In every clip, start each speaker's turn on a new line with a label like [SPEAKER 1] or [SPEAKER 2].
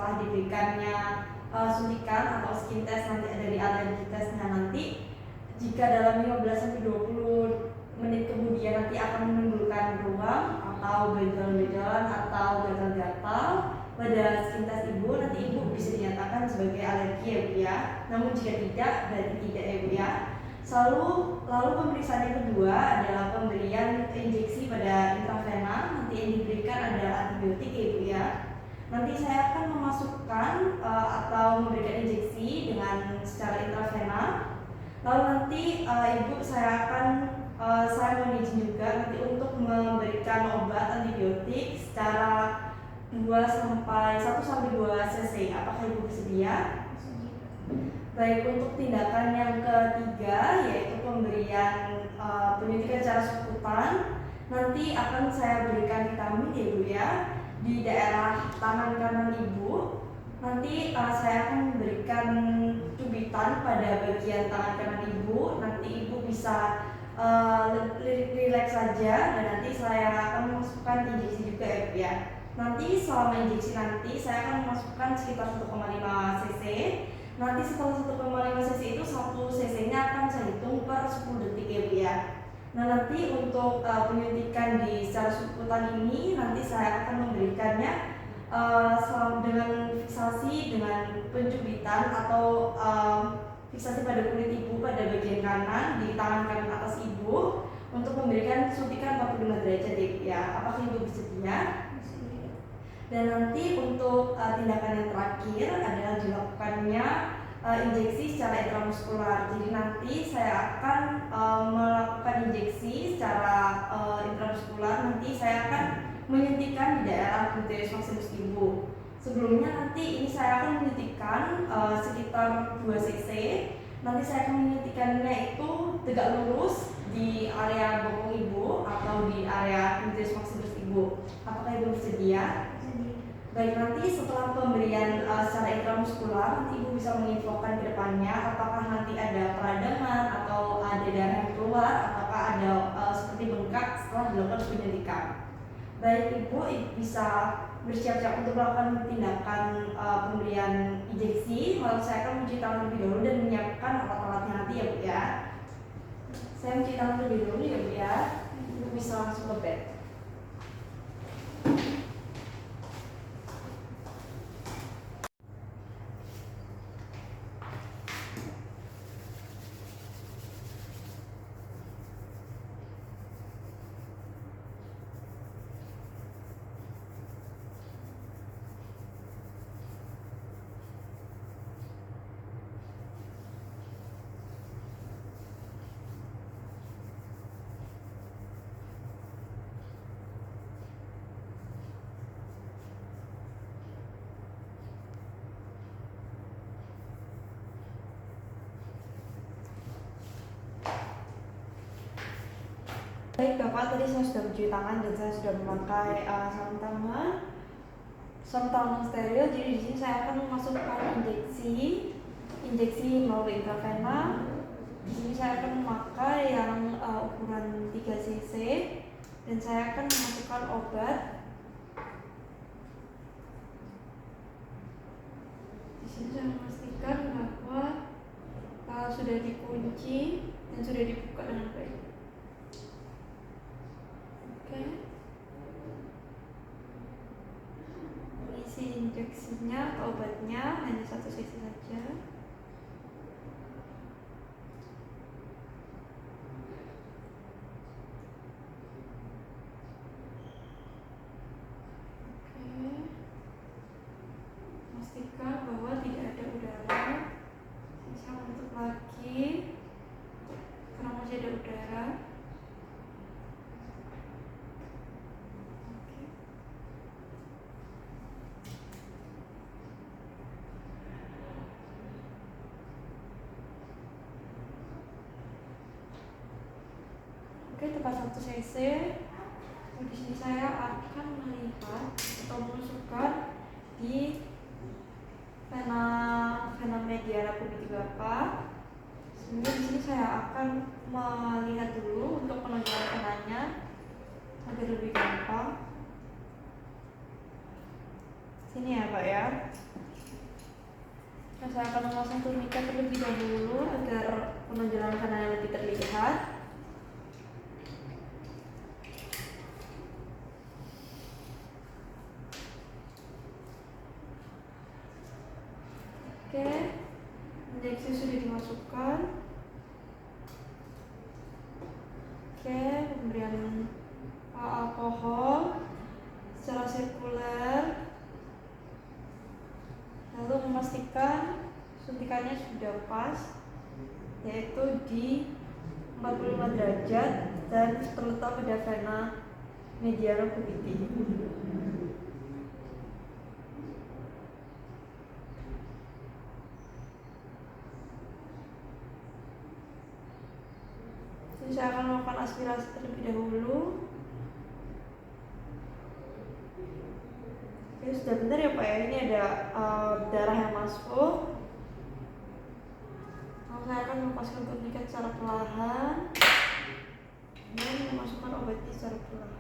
[SPEAKER 1] setelah diberikannya suntikan atau skin test nanti dari alergi testnya nanti, jika dalam 15-20 menit kemudian nanti akan menimbulkan ruam atau benjolan-benjolan atau gatal-gatal pada skin test ibu, nanti ibu bisa dinyatakan sebagai alergi ya Bu ya. Namun jika tidak, berarti tidak ya Bu ya. Lalu pemeriksaan yang kedua adalah pemberian injeksi pada intravena. Nanti yang diberikan adalah antibiotik ya Bu ya. Nanti saya akan memasukkan atau memberikan injeksi dengan secara intravena. Lalu nanti ibu saya mohon izin juga nanti untuk memberikan obat antibiotik secara 1 sampai 2 cc. Apakah ibu bersedia? Baik, untuk tindakan yang ketiga yaitu pemberian penyuntikan secara subkutan. Nanti akan saya berikan vitamin ya Bu ya di daerah tangan kanan ibu. Nanti saya akan memberikan cubitan pada bagian tangan kanan ibu. Nanti ibu bisa rileks saja dan nanti saya akan memasukkan injeksi juga ya Bu ya. Nanti selama injeksi nanti saya akan memasukkan sekitar 1,5 cc. Nanti setelah 1,5 cc itu 1 cc nya akan saya hitung per 10 detik ya Bu ya. Nah nanti untuk penyuntikan di secara subkutan ini nanti saya akan memberikannya dengan fiksasi dengan pencubitan atau fiksasi pada kulit ibu pada bagian kanan di tangan kanan atas ibu untuk memberikan suntikan 45 derajat ya Bu ya. Apakah ibu bersedia? Dan nanti untuk tindakan yang terakhir adalah dilakukannya injeksi secara intramuskular. Jadi nanti saya akan melakukan injeksi secara intramuskular. Nanti saya akan menyuntikkan di daerah gluteus maximus ibu. Sebelumnya nanti ini saya akan menyuntikkan sekitar 2 cc. Nanti saya akan menyuntikannya itu tegak lurus di area bokong ibu atau di area gluteus maximus ibu. Apakah ibu bersedia? Baik, nanti setelah pemberian secara intramuskular, nanti ibu bisa menginfokan ke depannya apakah nanti ada peradangan atau ada darah yang keluar, ataukah ada seperti bengkak setelah dilakukan penyuntikan. Baik, ibu bisa bersiap-siap untuk melakukan tindakan pemberian injeksi. Lalu saya akan mencuci tangan terlebih dahulu dan menyiapkan alat-alatnya nanti ya Bu ya. Saya mencuci tangan terlebih dahulu ya Bu ya. Ibu bisa langsung ke bed. Baik Bapak, tadi saya sudah mencuci tangan dan saya sudah memakai sarung tangan steril. Jadi di sini saya akan memasukkan injeksi melalui intravena. Di sini saya akan memakai yang ukuran 3 cc dan saya akan memasukkan obat. Di sini saya memastikan bahwa sudah dikunci dan sudah dibuka dengan baik. Isi injeksinya atau obatnya hanya 1 cc saja. Pastikan bahwa tidak ada udara. Saya tutup lagi karena masih ada udara. Oke, tepat 1 cc. Di sini saya akan melihat atau memasukkan di vena mediana pubic Bapak. Sehingga di sini saya akan melihat dulu untuk penentuan venanya agar lebih gampang. Sini ya Pak ya. suntikan terlebih dahulu agar penonjolan kanalnya lebih terlihat. Oke, injeksi sudah dimasukkan. Oke, pemberian alkohol secara sirkuler, lalu memastikan suntikannya sudah pas, yaitu di 45 derajat dan terletak pada vena mediana cubitti. Jadi saya akan melakukan aspirasi terlebih dahulu. Oke, sudah benar ya Pak ya, ini ada darah yang masuk. Lalu saya akan melepaskan turniket secara perlahan dan memasukkan obatnya secara perlahan.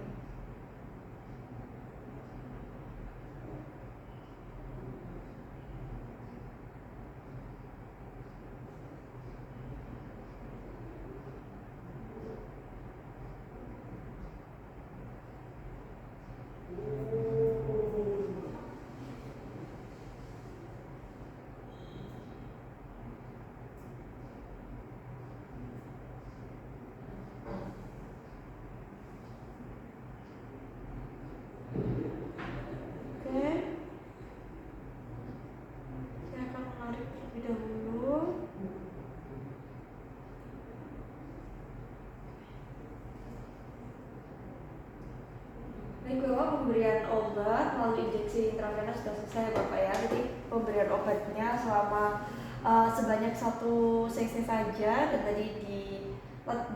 [SPEAKER 1] Baik, bahwa pemberian obat melalui injeksi intravena sudah selesai Bapak ya. Jadi pemberian obatnya selama sebanyak 1 cc saja, dan tadi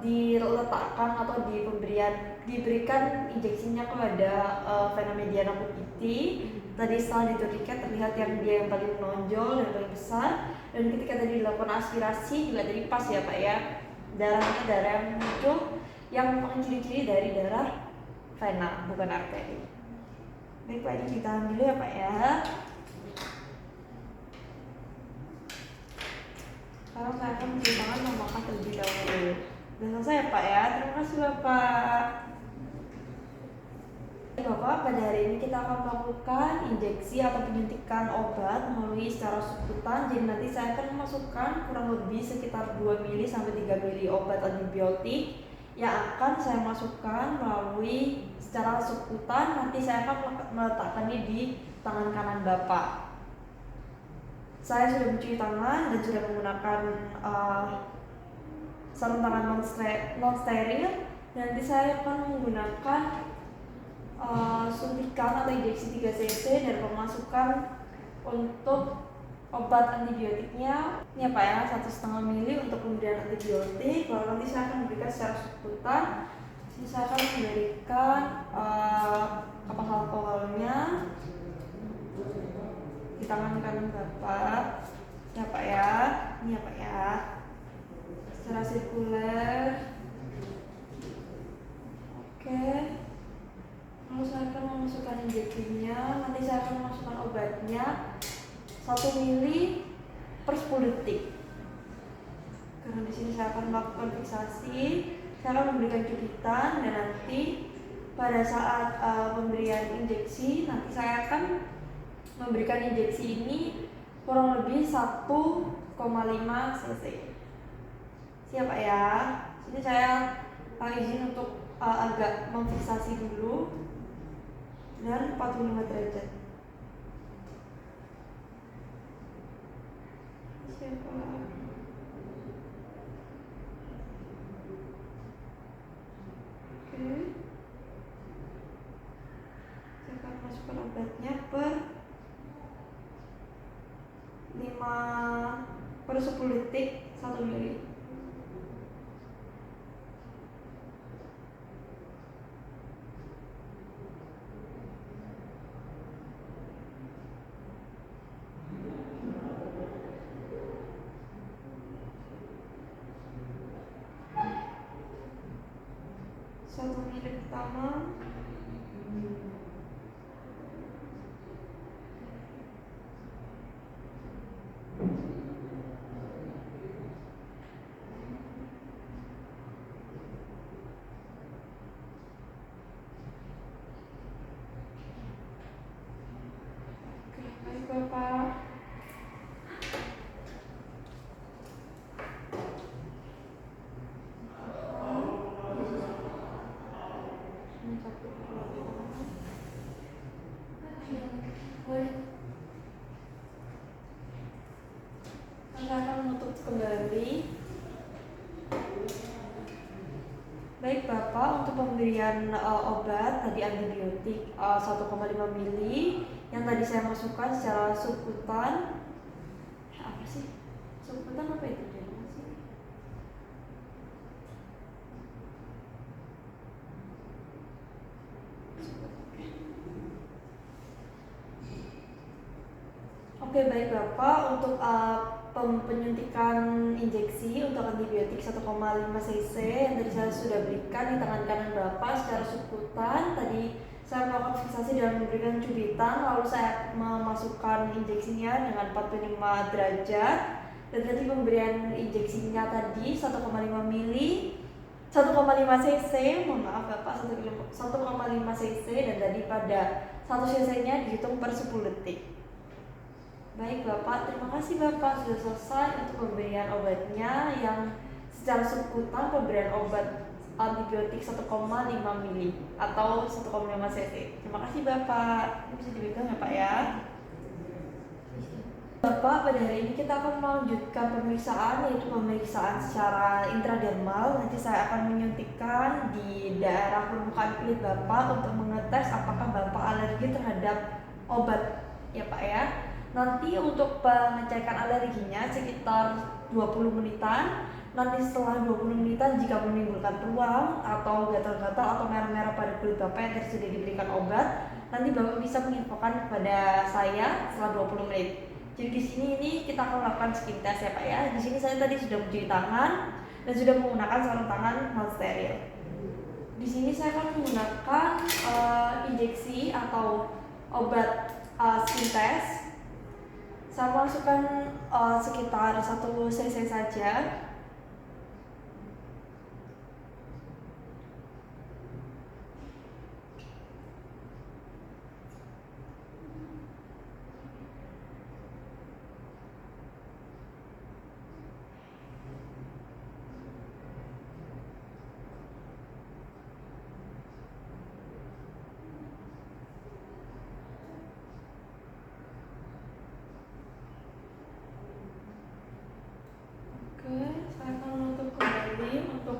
[SPEAKER 1] diletakkan atau diberikan injeksinya kepada vena mediana cubitti. Tadi setelah diturniket terlihat yang paling menonjol dan paling besar, dan ketika tadi dilakukan aspirasi juga tadi pas ya Pak ya, darahnya darah yang muncul yang merupakan ciri-ciri dari darah vena, bukan arteri. Baik Pak, ini ditahan dulu ya Pak ya. Sekarang saya akan mencuci tangan memakan terlebih dahulu. Sudah selesai ya Pak ya, terima kasih Bapak. Bapak, pada hari ini kita akan melakukan injeksi atau penyuntikan obat melalui secara subkutan. Jadi nanti saya akan memasukkan kurang lebih sekitar 2 mili sampai 3 mili obat antibiotik yang akan saya masukkan melalui secara subkutan. Nanti saya akan meletakkannya di tangan kanan Bapak. Saya sudah mencuci tangan dan sudah menggunakan sarung tangan non steril. Nanti saya akan menggunakan suntikan atau injeksi 3 cc dan pemasukan untuk obat antibiotiknya ini ya Pak ya, 1,5 mili untuk pemberian antibiotik. Lalu nanti saya akan memberikan secara subkutan. Ini saya akan memberikan kapas alkoholnya di tangan kanan Bapak ya Pak ya, ini ya Pak ya, secara sirkuler. Oke, lalu saya akan memasukkan injeksinya. Nanti saya akan memasukkan obatnya 1 mili per 10 detik. Karena di sini saya akan melakukan fiksasi, saya akan memberikan cubitan, dan nanti pada saat pemberian injeksi, nanti saya akan memberikan injeksi ini kurang lebih 1,5 cc. Siap Pak ya. Sini saya izin untuk agak memfiksasi dulu dan 45 derajat. Siap Pak. Oke. Saya akan masukkan obatnya per 10 detik 1 mili. Satu mili pertama. Baik Bapak, untuk pemberian obat tadi antibiotik 1,5 mili yang tadi saya masukkan secara subkutan. Apa sih? Subkutan apa itu? Oke baik Bapak, untuk penyuntikan injeksi untuk antibiotik 1,5 cc yang tadi saya sudah berikan di tangan kanan Bapak secara subkutan. Tadi saya melakukan fiksasi dan memberikan cubitan, lalu saya memasukkan injeksinya dengan 45 derajat. Dan tadi pemberian injeksinya tadi 1,5 mili 1,5 cc, mohon maaf Bapak, 1,5 cc, dan tadi pada 1 cc nya dihitung per 10 detik. Baik Bapak, terima kasih Bapak sudah selesai untuk pemberian obatnya yang secara subkutan pemberian obat antibiotik 1,5 mili atau 1,5 cc. Terima kasih Bapak. Ini bisa dipegang ya Pak ya. Bapak, pada hari ini kita akan melanjutkan pemeriksaan, yaitu pemeriksaan secara intradermal. Nanti saya akan menyuntikkan di daerah permukaan kulit Bapak untuk mengetes apakah Bapak alergi terhadap obat ya Pak ya. Nanti untuk pengecekan alerginya sekitar 20 menitan. Nanti setelah 20 menitan jika menimbulkan ruam atau gatal-gatal atau merah-merah pada kulit Bapak yang sudah diberikan obat, nanti Bapak bisa menginfokan kepada saya setelah 20 menit. Jadi di sini ini kita akan melakukan skin test ya Pak ya. Di sini saya tadi sudah mencuci tangan dan sudah menggunakan sarung tangan non steril. Di sini saya akan menggunakan injeksi atau obat skin test. Saya masukkan sekitar 1 cc saja. Saya akan menutup kembali untuk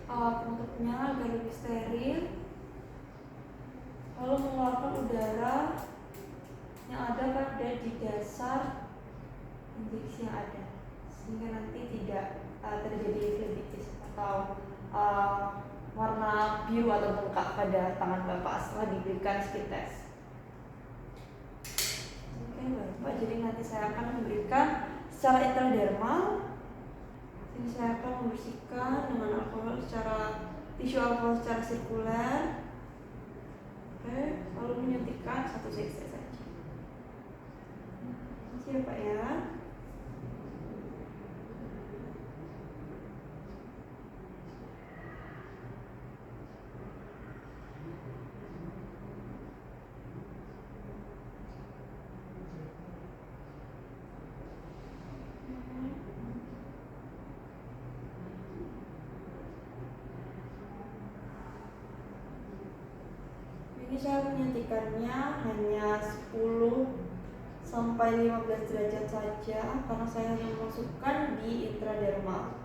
[SPEAKER 1] penutupnya agar lebih steril, lalu mengeluarkan udara yang ada pada di dasar injeksi yang ada, sehingga nanti tidak terjadi phlebitis atau warna biru atau bengkak pada tangan Bapak setelah diberikan skin test. Oke Bapak, jadi nanti saya akan memberikan secara intradermal. Ini saya akan membersihkan dengan alkohol tisu alkohol secara sirkuler. Oke, lalu menyuntikkan 1 cc saja. Terima kasih ya Pak ya. Ini saya menyuntikannya hanya 10 sampai 15 derajat saja karena saya hanya memasukkan di intradermal.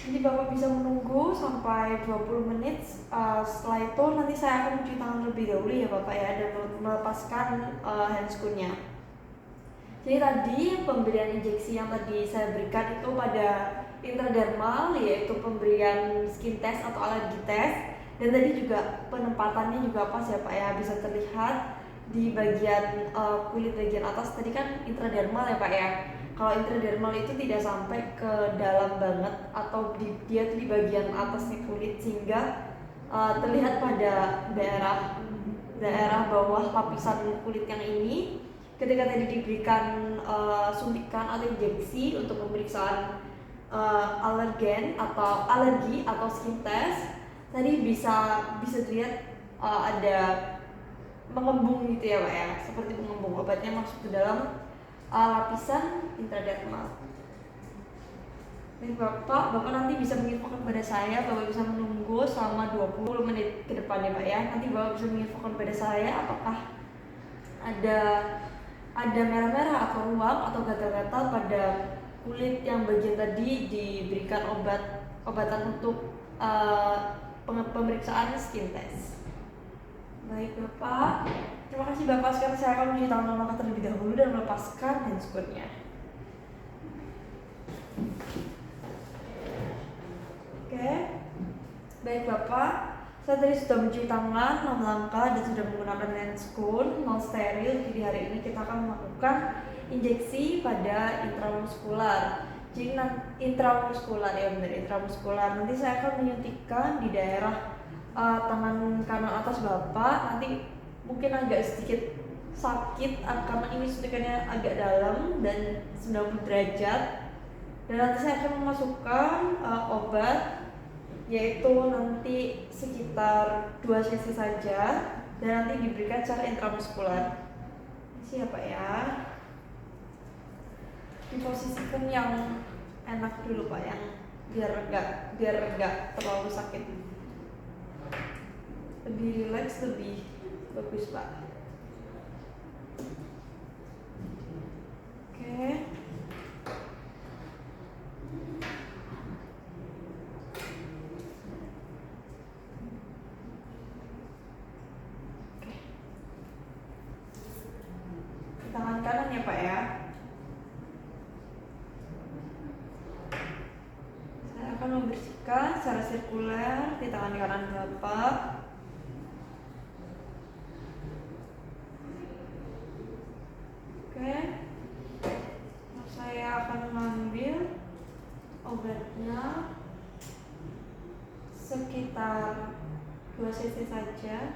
[SPEAKER 1] Jadi Bapak bisa menunggu sampai 20 menit. Setelah itu nanti saya akan mencuci tangan lebih dahulu ya Bapak ya, dan melepaskan handscoon-nya. Jadi tadi pemberian injeksi yang tadi saya berikan itu pada intradermal, yaitu pemberian skin test atau alergi test. Dan tadi juga penempatannya juga pas ya Pak ya, bisa terlihat di bagian kulit bagian atas tadi kan intradermal ya Pak ya. Kalau intradermal itu tidak sampai ke dalam banget atau dia tuh di bagian atasnya kulit, sehingga terlihat pada daerah bawah lapisan kulit yang ini ketika tadi diberikan suntikan atau injeksi untuk pemeriksaan alergen atau alergi atau skin test, tadi bisa dilihat ada mengembung gitu ya Pak ya, seperti mengembung. Obatnya masuk ke dalam lapisan intradermal. Dan Bapak nanti bisa menginfokan kepada saya, Bapak bisa menunggu selama 20 menit ke depan ya Pak ya. Nanti Bapak bisa menginfokan kepada saya apakah ada merah-merah atau ruam atau gatal-gatal pada kulit yang bagian tadi diberikan obatan untuk pemeriksaan skin test. Baik Bapak, terima kasih Bapak. Sekarang saya akan mencuci tangan Bapak terlebih dahulu dan melepaskan handscootnya. Oke, baik Bapak, saya tadi sudah mencuci tangan 6 langkah dan sudah menggunakan handscoot non steril. Jadi hari ini kita akan melakukan injeksi pada intramuskular. Jadi intramuskular ya benar, intramuskular. Nanti saya akan menyuntikkan di daerah tangan kanan atas Bapak. Nanti mungkin agak sedikit sakit karena ini suntikannya agak dalam dan 90 derajat. Dan nanti saya akan memasukkan obat, yaitu nanti sekitar 2 cc saja, dan nanti diberikan secara intramuskular. Siapa ya? Diposisikan yang enak dulu Pak, yang biar enggak terlalu sakit. Lebih rileks, lebih bagus Pak. Oke. Tangan kanan ya Pak ya. Saya akan membersihkan secara sirkuler di tangan kanan Bapak. Oke. Saya akan mengambil obatnya sekitar 2 cc saja.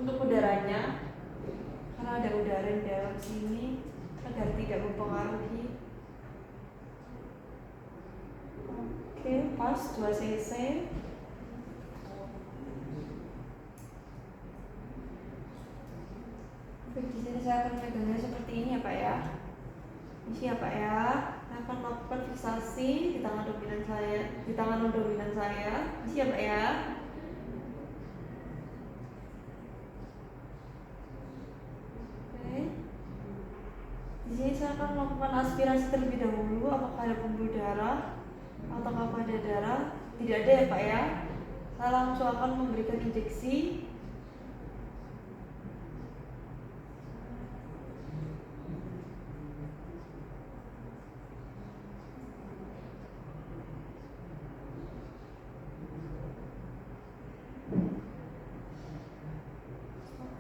[SPEAKER 1] Untuk udaranya, karena ada udara di dalam sini agar tidak mempengaruhi. Oke, pas 2 cc. Di sini saya akan megangnya seperti ini ya Pak ya. Ini ya Pak ya. Saya akan melakukan fiksasi di tangan dominan saya, Ini ya Pak ya. Di sini saya akan melakukan aspirasi terlebih dahulu, apakah ada pembuluh darah atau apakah ada darah. Tidak ada ya Pak ya. Saya langsung akan memberikan injeksi.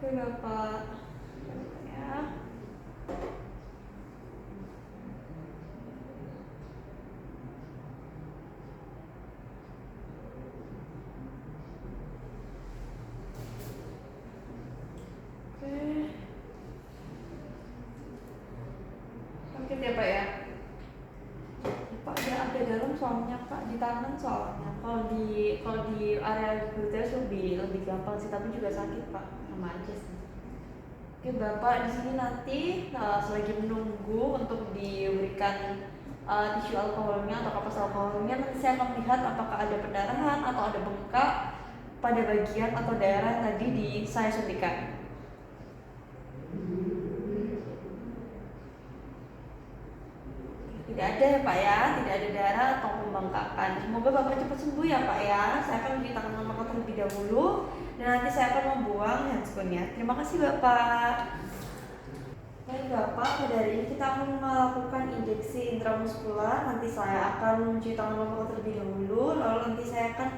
[SPEAKER 1] Oke Bapak ya. Sakit ya Pak ya. Pak ada dalam soalnya Pak, di tangan soalnya. Kalau di area gluteus lebih gampang sih, tapi juga sakit Pak, sama aja sih. Oke Bapak, di sini nanti selagi menunggu untuk diberikan tisu alkoholnya atau kapas alkoholnya, nanti saya akan melihat apakah ada pendarahan atau ada bengkak pada bagian atau daerah yang tadi saya suntikan. Tidak ada ya Pak ya, tidak ada darah atau pembengkakan. Semoga Bapak cepat sembuh ya Pak ya. Saya akan mencuci tangan Bapak terlebih dahulu dan nanti saya akan membuang handscootnya. Terima kasih Bapak. Baik Bapak, pada hari ini kita akan melakukan injeksi intramuskular. Nanti saya akan mencuci tangan Bapak terlebih dahulu, lalu nanti saya akan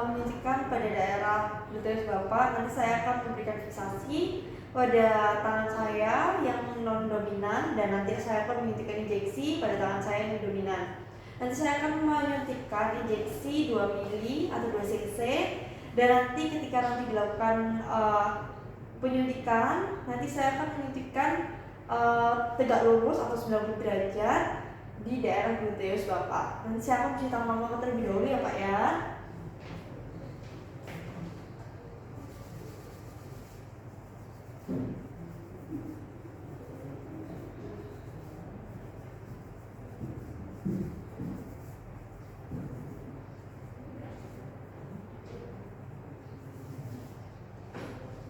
[SPEAKER 1] menyuntikkan pada daerah gluteus Bapak. Nanti saya akan memberikan fiksasi pada tangan saya yang non dominan, dan nanti saya akan menyuntikkan injeksi pada tangan saya yang dominan. Nanti saya akan menyuntikkan injeksi 2 mili atau 2 cc, dan nanti ketika nanti dilakukan penyuntikan, nanti saya akan menyuntikkan tegak lurus atau 90 derajat di daerah gluteus Bapak. Nanti saya akan cuci tangan Bapak terlebih dahulu ya Pak ya.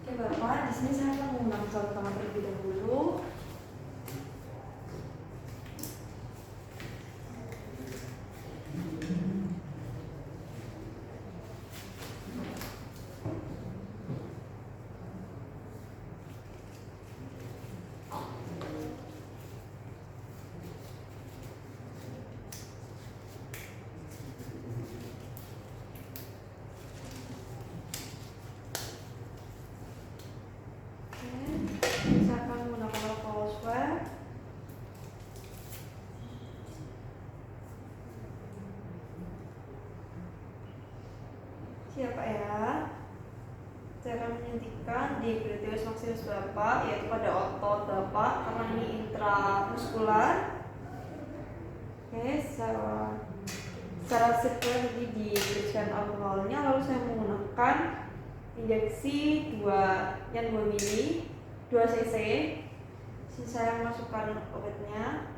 [SPEAKER 1] Oke Bapak, di sini saya akan menggunakan sarung tangan terlebih dahulu. Saya akan menggunakan alcohol swab. Siap Pak ya. Saya akan menyuntikkan di gluteus maximus Bapak, yaitu pada otot Bapak, karena ini intramuskular. Oke, secara sirkular tadi diberikan alkoholnya, lalu saya menggunakan injeksi 2 mili 2 cc. Sini saya masukkan obatnya.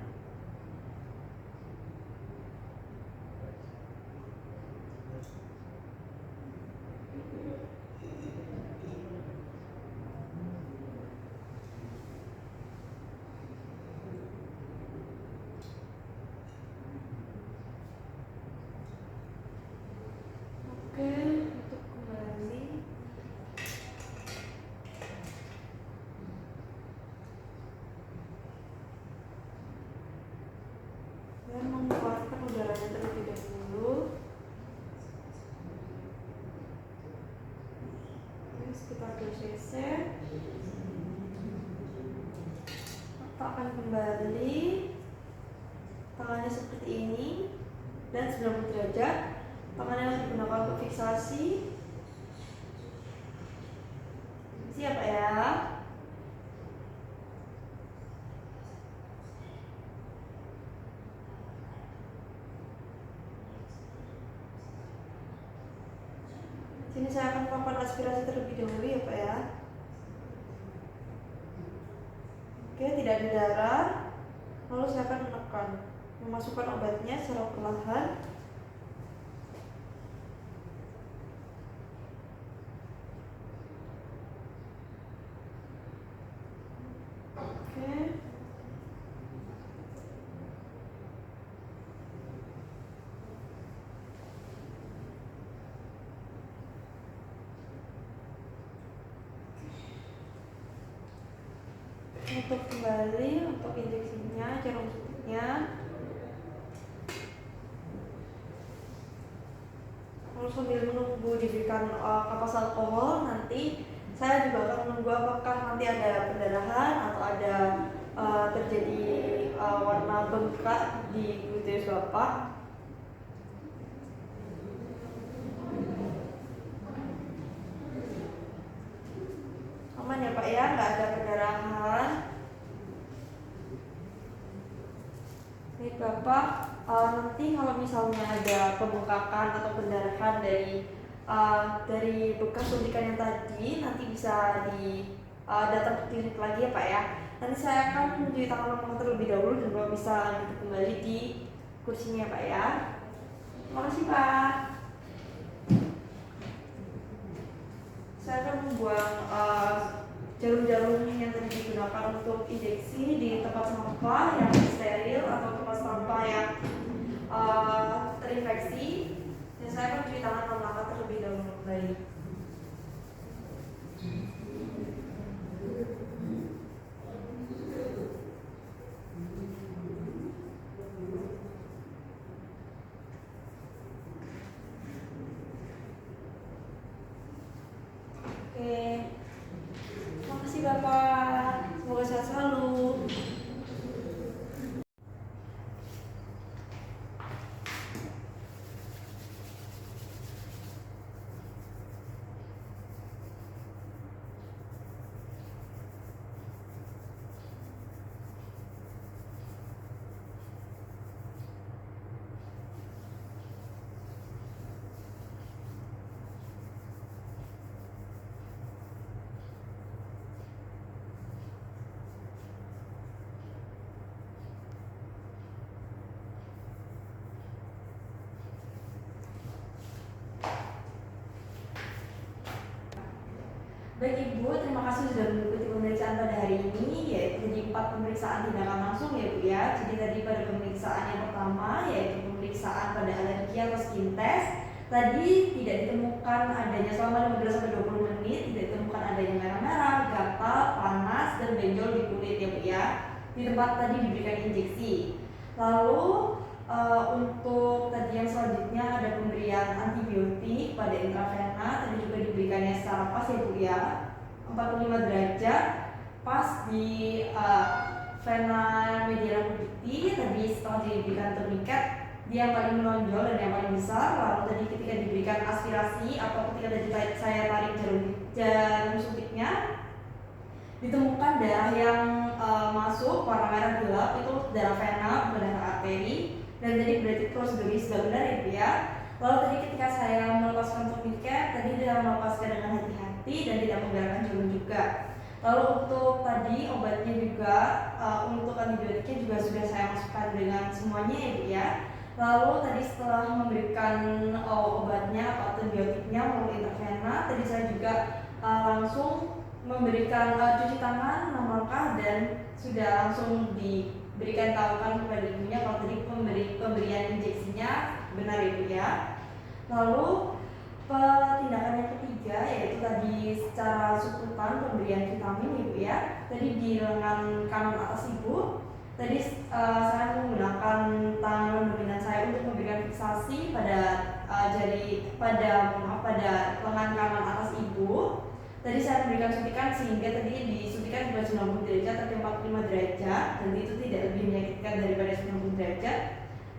[SPEAKER 1] Oke, untuk kembali dan mengeluarkan udaranya terlebih dahulu. Ini sekitar 2 cc. Letakkan kembali tangannya seperti ini dan 90 derajat. Tangan yang digunakan untuk fiksasi. Siap ya. Sini saya akan melakukan aspirasi terlebih dahulu ya Pak ya. Oke, tidak ada darah. Lalu saya akan menekan, memasukkan obatnya secara perlahan. Oke. Untuk kembali untuk injeksinya, jarum suntiknya. Lalu sambil menunggu diberikan kapas alkohol, nanti saya juga akan menunggu apakah nanti ada pendarahan atau ada terjadi warna bengkak di gluteus Bapak. Aman ya Pak ya, nggak ada pendarahan. Baik Bapak, nanti kalau misalnya ada pembengkakan atau pendarahan dari bekas suntikan yang tadi, nanti bisa datang ke klinik lagi ya Pak ya. Nanti saya akan mencuci tangan Bapak terlebih dahulu dan Bapak bisa lanjut kembali di kursinya Pak ya. Terima kasih Pak. Saya akan membuang jarum-jarum yang tadi digunakan untuk injeksi di tempat sampah yang steril atau tempat sampah yang terinfeksi. Dan saya akan cuci tangan menggunakan terlebih dahulu kembali. Oke, terima kasih Bapak. Baik Ibu, terima kasih sudah mengikuti pemeriksaan pada hari ini, yaitu di 4 pemeriksaan tindakan langsung ya Bu ya. Jadi tadi pada pemeriksaan yang pertama, yaitu pemeriksaan pada alergi atau skin test, tadi tidak ditemukan adanya selama 15-20 menit, tidak ditemukan adanya merah-merah, gatal, panas, dan benjol di kulit ya Bu ya. Di tempat tadi diberikan injeksi. Lalu untuk tadi yang selanjutnya ada pemberian antibiotik pada intravena, tadi juga diberikannya secara pas ya Bu ya, 45 derajat pas di vena mediana putih. Tadi setelah diberikan tourniquet, dia yang paling menonjol dan yang paling besar. Lalu tadi ketika diberikan aspirasi atau ketika tadi saya tarik jarum suntiknya, ditemukan darah yang masuk warna merah gelap, itu darah vena bukan darah arteri. Dan tadi berarti prosedurnya sudah benar ya Bu ya. Lalu tadi ketika saya melepaskan tourniquet, tadi dia melepaskan dengan hati-hati dan tidak menggerakkan jarum juga. Lalu untuk tadi obatnya juga, untuk antibiotiknya juga sudah saya masukkan dengan semuanya ya Bu ya. Lalu tadi setelah memberikan obatnya atau antibiotiknya melalui intravena, tadi saya juga langsung memberikan cuci tangan 6 langkah dan sudah langsung diberikan tahukan kepada ibunya kalau tadi pemberian injeksinya benar ya Bu ya. Lalu tindakan yang ketiga yaitu tadi secara sukutan pemberian vitamin Ibu ya. Tadi di lengan kanan atas Ibu, tadi saya menggunakan tangan dominan saya untuk memberikan fiksasi pada pada lengan kanan atas Ibu. Tadi saya memberikan suntikan sehingga tadi disuntikan bukan 90 derajat tapi 45 derajat, dan itu tidak lebih menyakitkan daripada 90 derajat.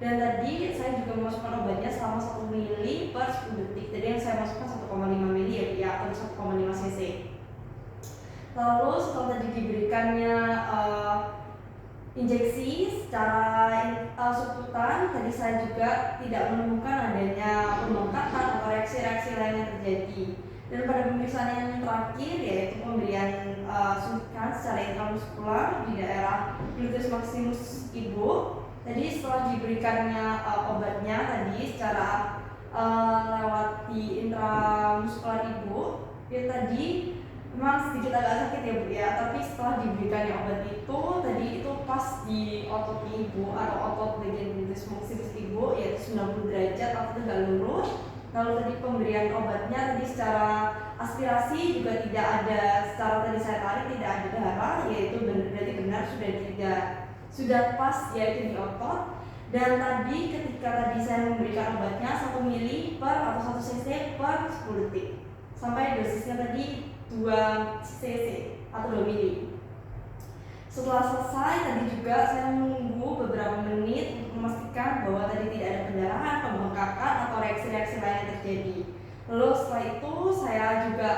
[SPEAKER 1] Dan tadi saya juga memasukkan obatnya selama 1 ml per 10 detik. Jadi yang saya masukkan 1,5 ml ya, atau 1,5 cc. Lalu setelah tadi diberikannya injeksi secara sukutan, tadi saya juga tidak menemukan adanya pembengkakan atau reaksi-reaksi lain yang terjadi. Dan pada pemeriksaan yang terakhir yaitu pemberian suntikan secara intramuskular di daerah gluteus maximus Ibu. Tadi setelah diberikannya obatnya tadi secara lewati intramuskular Ibu, ya tadi memang sedikit agak sakit ya Bu ya, tapi setelah diberikannya obat itu tadi itu pas di otot Ibu atau otot bagian gluteus maximus Ibu, yaitu 90 derajat atau tegak lurus. Lalu tadi pemberian obatnya tadi secara aspirasi juga tidak ada, secara tadi saya tarik tidak ada darah, yaitu berarti benar sudah pas yaitu di otot. Dan tadi ketika tadi saya memberikan obatnya 1 ml atau 1 cc per 10 detik, sampai dosisnya tadi 2 cc atau 2 ml. Setelah selesai tadi juga saya menunggu beberapa menit untuk memastikan bahwa tadi tidak ada pendarahan, pembengkakan atau reaksi-reaksi lain yang terjadi. Lalu setelah itu saya juga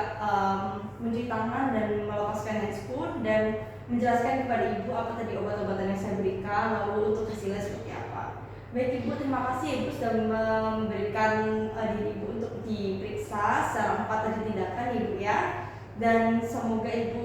[SPEAKER 1] mencuci tangan dan melepaskan handscoon dan menjelaskan kepada Ibu apa tadi obat-obatan yang saya berikan, lalu untuk hasilnya seperti apa. Baik Ibu, terima kasih Ibu sudah memberikan diri Ibu untuk diperiksa secara 4 tadi tindakan Ibu ya. Dan semoga Ibu